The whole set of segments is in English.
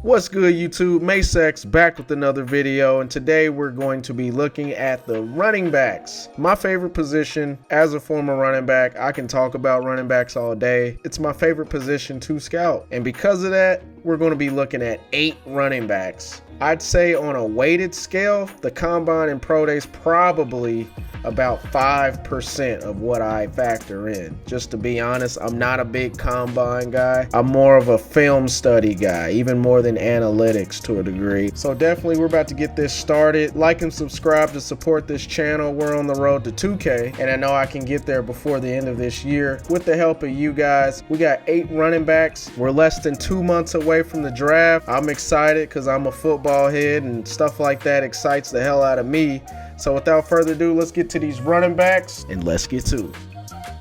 What's good, YouTube? Masex back with another video, and today we're going to be looking at the running backs. My favorite position as a former running back. I can talk about running backs all day. It's my favorite position to scout, and because of that, we're going to be looking at 8 running backs. I'd say on a weighted scale, the Combine and Pro Days probably about 5% of what I factor in. Just to be honest, I'm not a big Combine guy. I'm more of a film study guy, even more than analytics to a degree. So definitely we're about to get this started. Like and subscribe to support this channel. We're on the road to 2K, and I know I can get there before the end of this year. With the help of you guys, we got 8 running backs. We're less than 2 months away from the draft. I'm excited because I'm a football head and stuff like that excites the hell out of me. So without further ado, let's get to these running backs and let's get to it.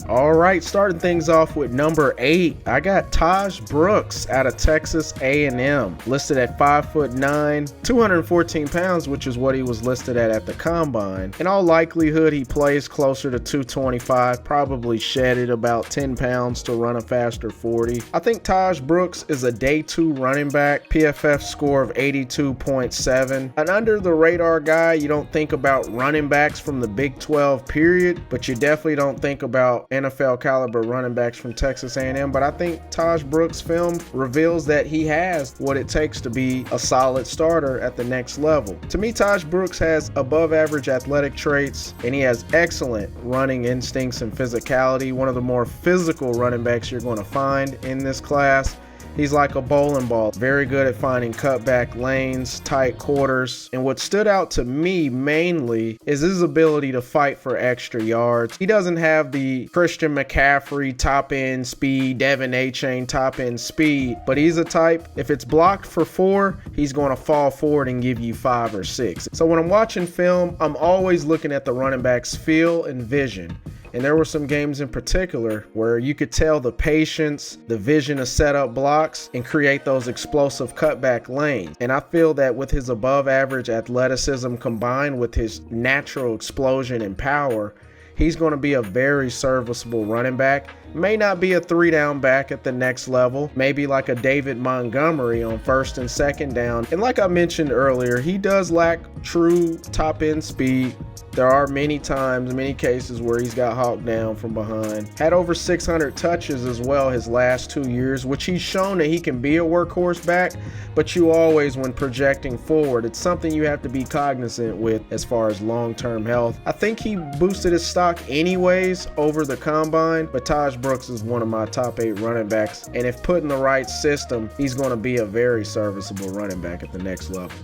All right, starting things off with number 8, I got Taj Brooks out of Texas A&M, listed at 5'9", 214 pounds, which is what he was listed at the Combine. In all likelihood, he plays closer to 225, probably shedded about 10 pounds to run a faster 40. I think Taj Brooks is a day 2 running back, PFF score of 82.7. An under the radar guy. You don't think about running backs from the Big 12 period, but you definitely don't think about NFL caliber running backs from Texas A&M, but I think Taj Brooks' film reveals that he has what it takes to be a solid starter at the next level. To me, Taj Brooks has above average athletic traits, and he has excellent running instincts and physicality, one of the more physical running backs you're going to find in this class. He's like a bowling ball, very good at finding cutback lanes, tight quarters, and what stood out to me mainly is his ability to fight for extra yards. He doesn't have the Christian McCaffrey top-end speed, Devin A-Chain top-end speed, but he's a type, if it's blocked for 4, he's going to fall forward and give you 5 or 6. So when I'm watching film, I'm always looking at the running back's feel and vision. And there were some games in particular where you could tell the patience, the vision to set up blocks and create those explosive cutback lanes. And I feel that with his above average athleticism combined with his natural explosion and power, he's going to be a very serviceable running back. May not be a 3-down back at the next level, maybe like a David Montgomery on 1st and 2nd down. And like I mentioned earlier, he does lack true top-end speed. There are many cases where he's got hawked down from behind. Had over 600 touches as well his last 2 years, which he's shown that he can be a workhorse back, but you always, when projecting forward, it's something you have to be cognizant with as far as long-term health. I think he boosted his stock anyways over the Combine, but Taj Brooks is one of my top 8 running backs, and if put in the right system, he's going to be a very serviceable running back at the next level.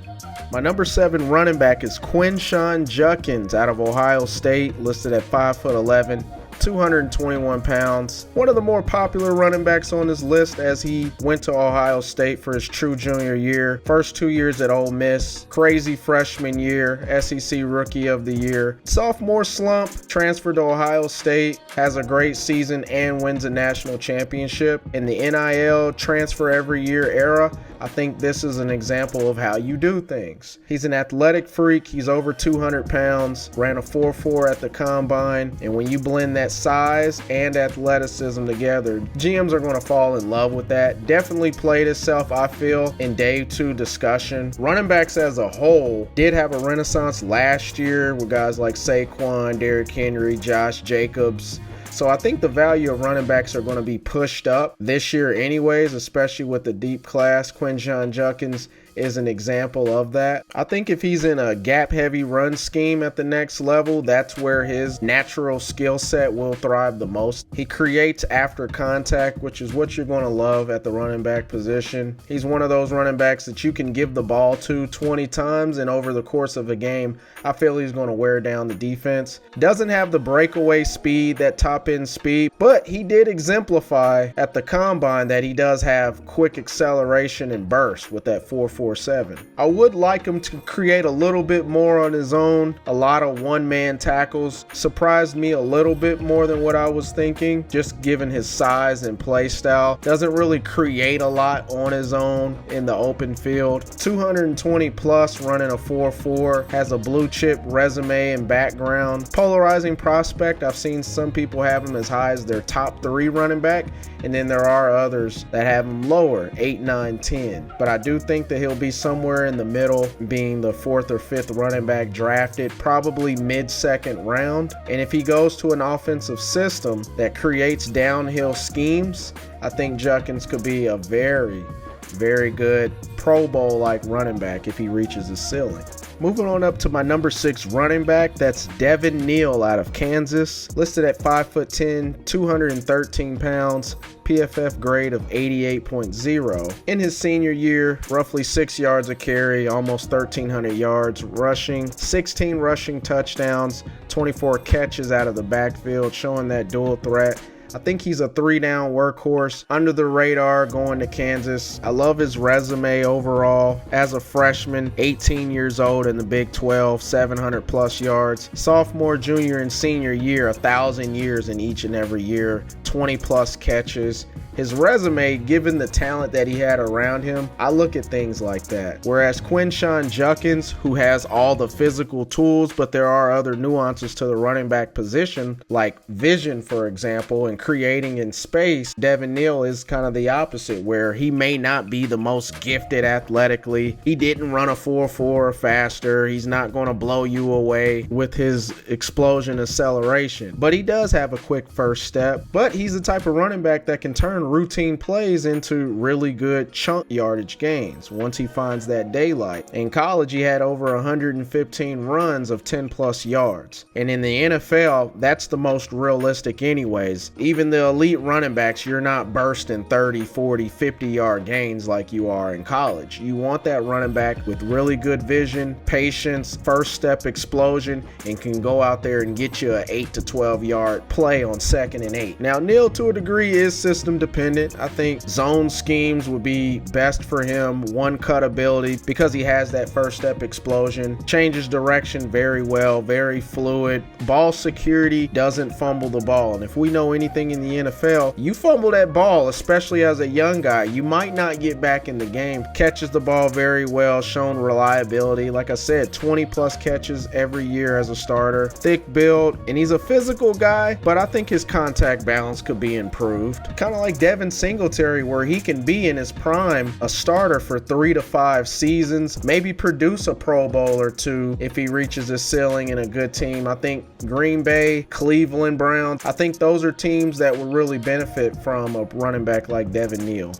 My number 7 running back is Quinshon Judkins out of Ohio State, listed at 5'11", 221 pounds. One of the more popular running backs on this list as he went to Ohio State for his true junior year. First 2 years at Ole Miss. Crazy freshman year. SEC Rookie of the Year. Sophomore slump. Transferred to Ohio State. Has a great season and wins a national championship. In the NIL transfer every year era, I think this is an example of how you do things. He's an athletic freak. He's over 200 pounds. Ran a 4.4 at the Combine. And when you blend that size and athleticism together, GMs are going to fall in love with that. Definitely played itself, I feel, in day 2 discussion. Running backs as a whole did have a renaissance last year with guys like Saquon, Derrick Henry, Josh Jacobs. So I think the value of running backs are going to be pushed up this year anyways, especially with the deep class. Quinshon Judkins is an example of that. I think if he's in a gap-heavy run scheme at the next level, that's where his natural skill set will thrive the most. He creates after contact, which is what you're going to love at the running back position. He's one of those running backs that you can give the ball to 20 times, and over the course of a game, I feel he's going to wear down the defense. Doesn't have the breakaway speed, that top-end speed, but he did exemplify at the Combine that he does have quick acceleration and burst with that 4.4 24/7. I would like him to create a little bit more on his own. A lot of one-man tackles surprised me a little bit more than what I was thinking, just given his size and play style. Doesn't really create a lot on his own in the open field. 220 plus, running a 4.4, has a blue chip resume and background. Polarizing prospect. I've seen some people have him as high as their top 3 running back, and then there are others that have him lower, 8, 9, 10. But I do think that he'll be somewhere in the middle, being the 4th or 5th running back drafted, probably mid-second round. And if he goes to an offensive system that creates downhill schemes, I think Judkins could be a very, very good Pro Bowl-like running back if he reaches his ceiling. Moving on up to my number 6 running back, that's Devin Neal out of Kansas. Listed at 5'10", 213 pounds, PFF grade of 88.0. In his senior year, roughly 6 yards a carry, almost 1,300 yards rushing, 16 rushing touchdowns, 24 catches out of the backfield, showing that dual threat. I think he's a 3-down workhorse, under the radar going to Kansas. I love his resume overall. As a freshman, 18 years old in the Big 12, 700 plus yards. Sophomore, junior, and senior year, 1,000 years in each and every year, 20 plus catches. His resume, given the talent that he had around him, I look at things like that. Whereas Quinshon Judkins, who has all the physical tools, but there are other nuances to the running back position, like vision, for example, and creating in space, Devin Neal is kind of the opposite, where he may not be the most gifted athletically. He didn't run a 4.4 or faster. He's not going to blow you away with his explosion acceleration, but he does have a quick first step. But he's the type of running back that can turn routine plays into really good chunk yardage gains once he finds that daylight. In college, he had over 115 runs of 10 plus yards, and in the NFL, that's the most realistic anyways. Even the elite running backs, you're not bursting 30, 40, 50 yard gains like you are in college. You want that running back with really good vision, patience, first step explosion, and can go out there and get you an 8 to 12 yard play on 2nd and 8. Now, Neal to a degree is system dependent. I think zone schemes would be best for him, one cut ability, because he has that first step explosion, changes direction very well, very fluid, ball security, doesn't fumble the ball. And if we know anything in the NFL, you fumble that ball, especially as a young guy, you might not get back in the game. Catches the ball very well, shown reliability. Like I said, 20 plus catches every year as a starter, thick build, and he's a physical guy, but I think his contact balance could be improved. Kind of like Devin Singletary, where he can be in his prime a starter for 3 to 5 seasons, maybe produce a Pro Bowl or 2 if he reaches his ceiling in a good team. I think Green Bay, Cleveland Browns, I think those are teams that would really benefit from a running back like Devin Neal.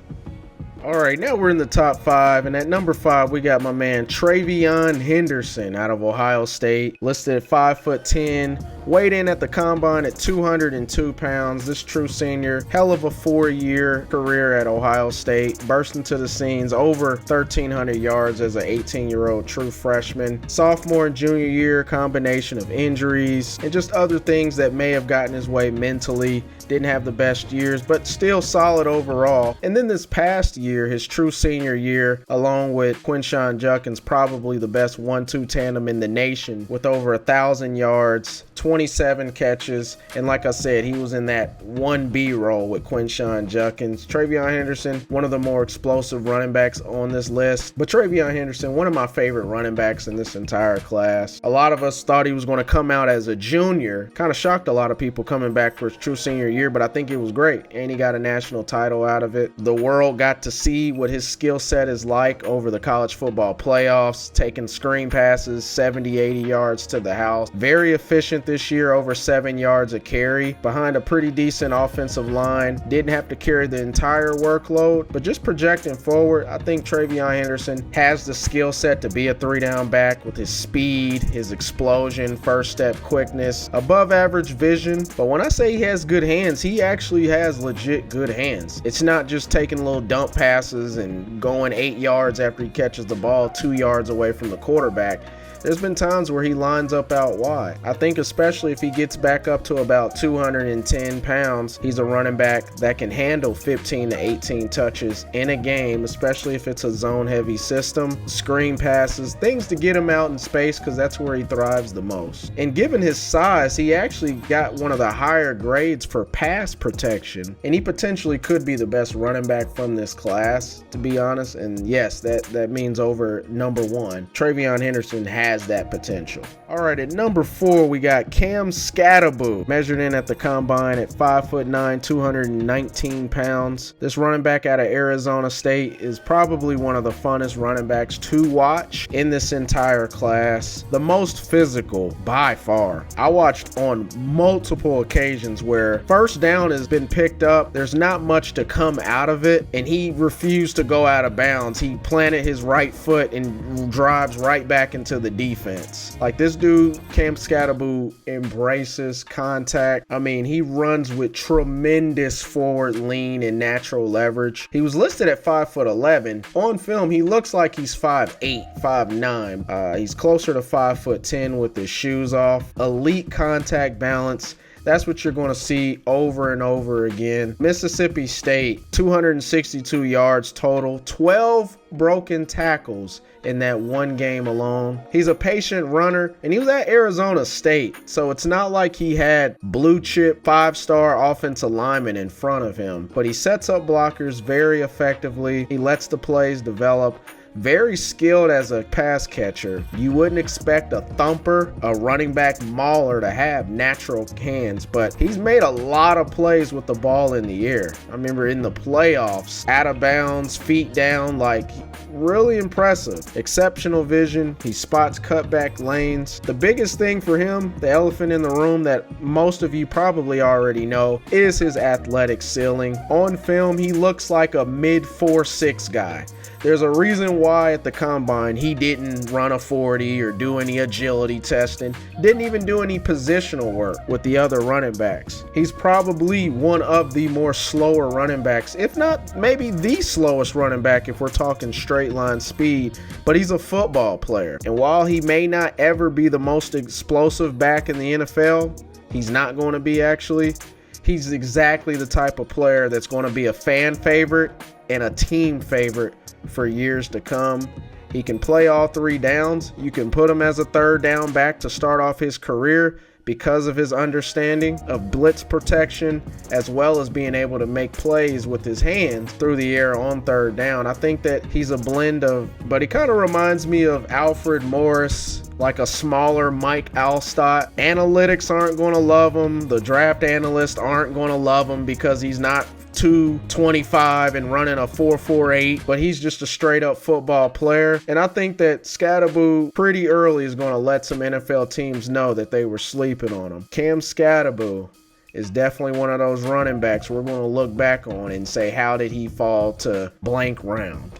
All right, now we're in the top 5, and at number 5, we got my man TreVeyon Henderson out of Ohio State, listed at 5'10", weighed in at the combine at 202 pounds. This true senior, hell of a 4-year career at Ohio State, burst into the scenes, over 1,300 yards as an 18-year-old true freshman. Sophomore and junior year, combination of injuries and just other things that may have gotten his way mentally. Didn't have the best years, but still solid overall. And then this past year, his true senior year, along with Quinshon Judkins, probably the best 1-2 tandem in the nation, with over 1,000 yards, 27 catches, and like I said, he was in that 1B role with Quinshon Judkins. TreVeyon Henderson, one of the more explosive running backs on this list, but TreVeyon Henderson, one of my favorite running backs in this entire class. A lot of us thought he was going to come out as a junior, kind of shocked a lot of people coming back for his true senior year, but I think it was great, and he got a national title out of it. The world got to see what his skill set is like over the college football playoffs, taking screen passes 70, 80 yards to the house. Very efficient this year, over 7 yards a carry, behind a pretty decent offensive line. Didn't have to carry the entire workload, but just projecting forward, I think TreVeyon Henderson has the skill set to be a 3-down back with his speed, his explosion, first step quickness, above average vision. But when I say he has good hands, he actually has legit good hands. It's not just taking little dump passes and going 8 yards after he catches the ball 2 yards away from the quarterback. there's been times where he lines up out wide. I think especially if he gets back up to about 210 pounds, he's a running back that can handle 15 to 18 touches in a game, especially if it's a zone heavy system, screen passes, things to get him out in space, because that's where he thrives the most. And given his size, he actually got one of the higher grades for pass protection, and he potentially could be the best running back from this class, to be honest. And yes, that means over number 1. TreVeyon Henderson has that potential. All right, at number 4, we got Cam Skattebo, measured in at the combine at 5'9", 219 pounds. This running back out of Arizona State is probably one of the funnest running backs to watch in this entire class. The most physical by far. I watched on multiple occasions where first down has been picked up, there's not much to come out of it, and he refused to go out of bounds. He planted his right foot and drives right back into the defense. Like, this dude, Cam Skattebo, embraces contact. I mean, he runs with tremendous forward lean and natural leverage. He was listed at 5'11". On film, he looks like he's 5'8", 5'9". He's closer to 5'10" with his shoes off. Elite contact balance. That's what you're going to see over and over again. Mississippi State, 262 yards total, 12 broken tackles in that one game alone. He's a patient runner, and he was at Arizona State, so it's not like he had blue chip 5-star offensive linemen in front of him, but he sets up blockers very effectively. He lets the plays develop. Very skilled as a pass catcher. You wouldn't expect a thumper, a running back mauler, to have natural hands, but he's made a lot of plays with the ball in the air. I remember in the playoffs, out of bounds, feet down, like, really impressive. Exceptional vision. He spots cutback lanes. The biggest thing for him, the elephant in the room that most of you probably already know, is his athletic ceiling. On film, he looks like a mid 4'6" guy. There's a reason why at the combine he didn't run a 40 or do any agility testing, didn't even do any positional work with the other running backs. He's probably one of the more slower running backs, if not maybe the slowest running back if we're talking straight line speed, but he's a football player. And while he may not ever be the most explosive back in the NFL, he's not going to be actually. He's exactly the type of player that's going to be a fan favorite and a team favorite for years to come. He can play all 3 downs. You can put him as a 3rd down back to start off his career because of his understanding of blitz protection, as well as being able to make plays with his hands through the air on 3rd down. I think that he's a blend of, but he kind of reminds me of Alfred Morris, like a smaller Mike Alstott. Analytics aren't going to love him. The draft analysts aren't going to love him because he's not 225 and running a 4.48, but he's just a straight up football player. And I think that Skattebo pretty early is going to let some NFL teams know that they were sleeping on him. Cam Skattebo is definitely one of those running backs we're going to look back on and say, how did he fall to blank round?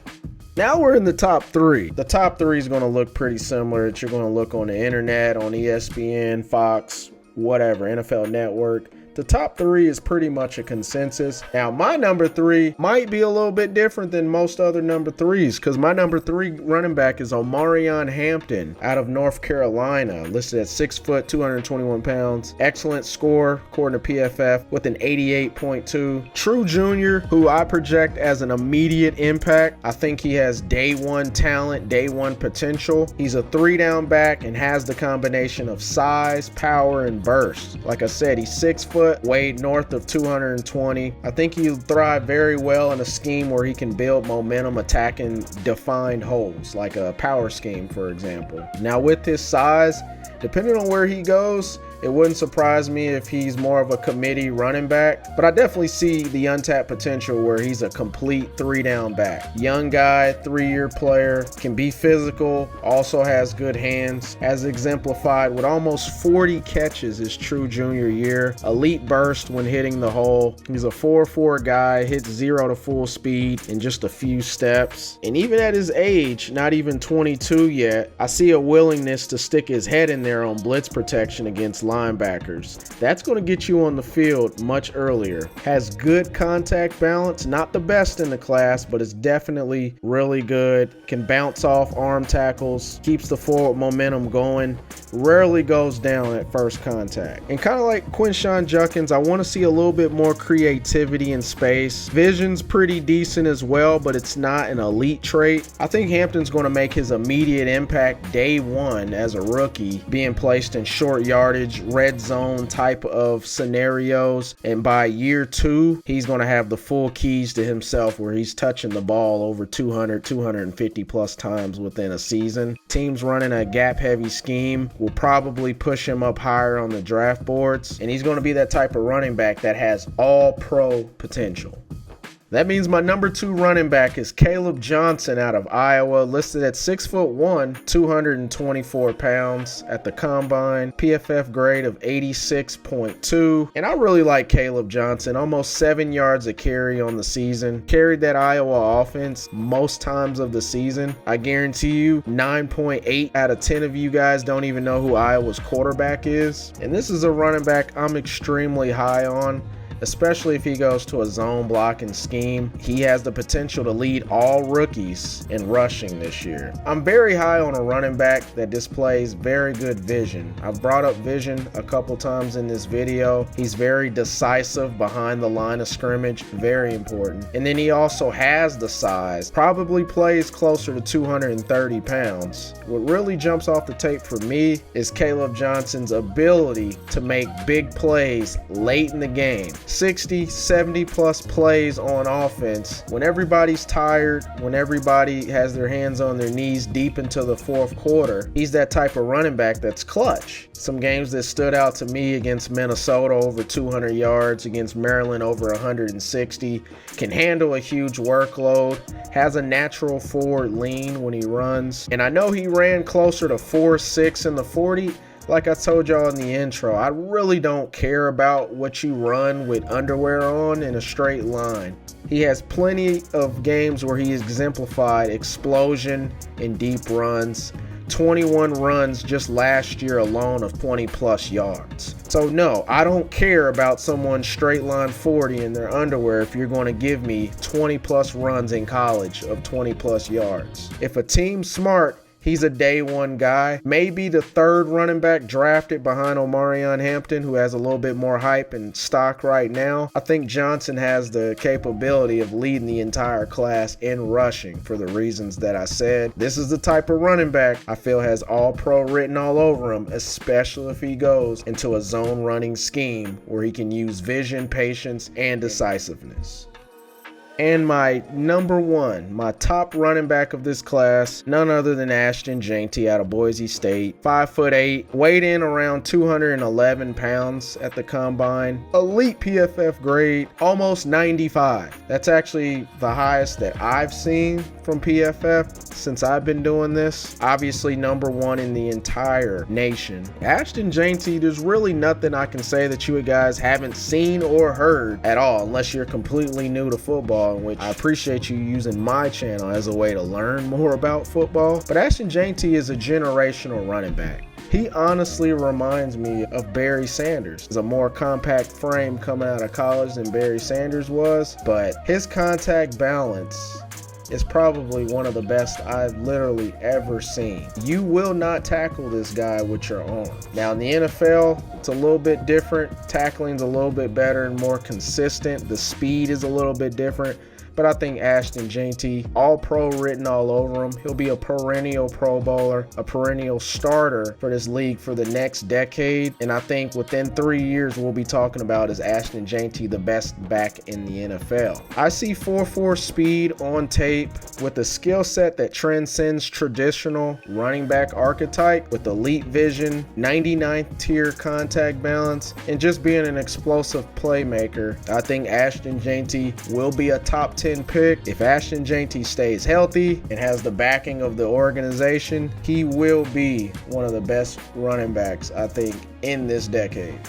Now we're in the top 3. The top 3 is going to look pretty similar that you're going to look on the internet, on ESPN, Fox, whatever, NFL Network. The top 3 is pretty much a consensus. Now, my number 3 might be a little bit different than most other number 3s, because my number 3 running back is Omarion Hampton out of North Carolina, listed at 6 foot, 221 pounds. Excellent score, according to PFF, with an 88.2. True junior, who I project as an immediate impact. I think he has day 1 talent, day 1 potential. He's a 3-down back and has the combination of size, power, and burst. Like I said, he's 6 foot, weighed north of 220. I think he'll thrive very well in a scheme where he can build momentum attacking defined holes, like a power scheme, for example. Now, with his size, depending on where he goes, it wouldn't surprise me if he's more of a committee running back, but I definitely see the untapped potential where he's a complete 3-down back. Young guy, 3-year player, can be physical, also has good hands, as exemplified with almost 40 catches his true junior year. Elite burst when hitting the hole. He's a 4.4 guy, hits 0 to full speed in just a few steps. And even at his age, not even 22 yet, I see a willingness to stick his head in there on blitz protection against linebackers. That's going to get you on the field much earlier. Has good contact balance, not the best in the class, but it's definitely really good. Can bounce off arm tackles, keeps the forward momentum going, rarely goes down at first contact. And kind of like Quinshon Judkins, I want to see a little bit more creativity in space. Vision's pretty decent as well, but it's not an elite trait. I think Hampton's going to make his immediate impact day one as a rookie, being placed in short yardage, red zone type of scenarios. And by year two, he's going to have the full keys to himself where he's touching the ball over 200, 250 plus times within a season. Teams running a gap heavy scheme will probably push him up higher on the draft boards. And he's going to be that type of running back that has all pro potential. That means my number 2 running back is Caleb Johnson out of Iowa, listed at 6'1", 224 pounds at the combine, PFF grade of 86.2. And I really like Caleb Johnson, almost 7 yards a carry on the season. Carried that Iowa offense most times of the season. I guarantee you 9.8 out of 10 of you guys don't even know who Iowa's quarterback is. And this is a running back I'm extremely high on, especially if he goes to a zone blocking scheme. He has the potential to lead all rookies in rushing this year. I'm very high on a running back that displays very good vision. I've brought up vision a couple times in this video. He's very decisive behind the line of scrimmage, very important. And then he also has the size, probably plays closer to 230 pounds. What really jumps off the tape for me is Caleb Johnson's ability to make big plays late in the game. 60, 70 plus plays on offense. When everybody's tired, when everybody has their hands on their knees deep into the fourth quarter, he's that type of running back that's clutch. Some games that stood out to me: against Minnesota, over 200 yards, against Maryland, over 160, can handle a huge workload, has a natural forward lean when he runs. And I know he ran closer to 4.6 in the 40. Like I told y'all in the intro, I really don't care about what you run with underwear on in a straight line. He has plenty of games where he exemplified explosion in deep runs. 21 runs just last year alone of 20 plus yards. So no, I don't care about someone straight line 40 in their underwear if you're going to give me 20 plus runs in college of 20 plus yards. If a team's smart, he's a day one guy, maybe the 3rd running back drafted behind Omarion Hampton, who has a little bit more hype and stock right now. I think Johnson has the capability of leading the entire class in rushing for the reasons that I said. This is the type of running back I feel has all pro written all over him, especially if he goes into a zone running scheme where he can use vision, patience, and decisiveness. And my number 1, my top running back of this class, none other than Ashton Jeanty out of Boise State. 5'8", weighed in around 211 pounds at the combine. Elite PFF grade, almost 95. That's actually the highest that I've seen from PFF since I've been doing this. Obviously number 1 in the entire nation. Ashton Jeanty, there's really nothing I can say that you guys haven't seen or heard at all, unless you're completely new to football, in which I appreciate you using my channel as a way to learn more about football. But Ashton Jeanty is a generational running back. He honestly reminds me of Barry Sanders. He's a more compact frame coming out of college than Barry Sanders was, but his contact balance is probably one of the best I've literally ever seen. You will not tackle this guy with your arm. Now in the NFL, it's a little bit different. Tackling's a little bit better and more consistent. The speed is a little bit different. But I think Ashton Jeanty, all pro written all over him. He'll be a perennial Pro Bowler, a perennial starter for this league for the next decade. And I think within 3 years, we'll be talking about is Ashton Jeanty the best back in the NFL. I see 4.4 speed on tape with a skill set that transcends traditional running back archetype, with elite vision, 99th tier contact balance, and just being an explosive playmaker. I think Ashton Jeanty will be a top 10 pick. If Ashton Jeanty stays healthy and has the backing of the organization, he will be one of the best running backs, I think, in this decade.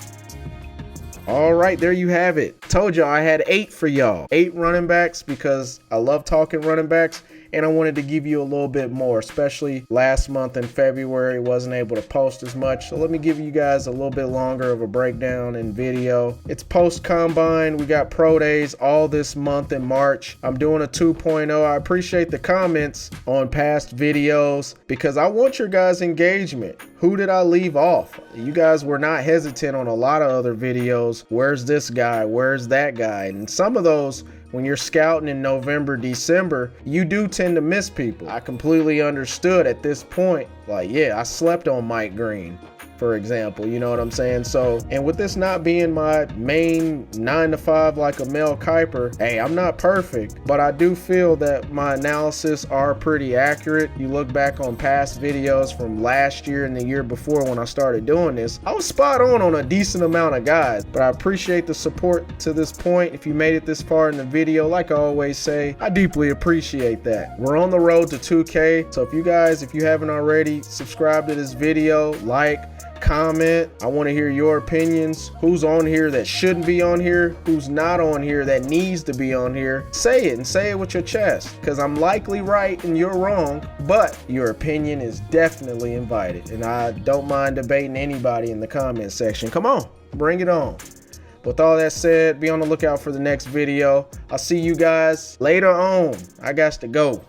All right, there you have it. Told y'all I had 8 for y'all. 8 running backs because I love talking running backs. and I wanted to give you a little bit more, especially last month in February. Wasn't able to post as much, so let me give you guys a little bit longer of a breakdown and video. It's post combine. We got pro days all this month in March. I'm doing a 2.0. I appreciate the comments on past videos because I want your guys' engagement. Who did I leave off? You guys were not hesitant on a lot of other videos. Where's this guy? Where's that guy? And some of those, when you're scouting in November, December, you do tend to miss people. I completely understood at this point. Like, yeah, I slept on Mike Green, for example, you know what I'm saying? So, and with this not being my main 9 to 5 like a Mel Kiper, hey, I'm not perfect, but I do feel that my analysis are pretty accurate. You look back on past videos from last year and the year before when I started doing this, I was spot on a decent amount of guys, but I appreciate the support to this point. If you made it this far in the video, like I always say, I deeply appreciate that. We're on the road to 2K, so if you haven't already, subscribe to this video, like, comment. I want to hear your opinions. Who's on here that shouldn't be on here? Who's not on here that needs to be on here? Say it, and say it with your chest, because I'm likely right and you're wrong, but your opinion is definitely invited, and I don't mind debating anybody in the comment section. Come on, bring it on. With all that said, be on the lookout for the next video. I'll see you guys later on. I got to go.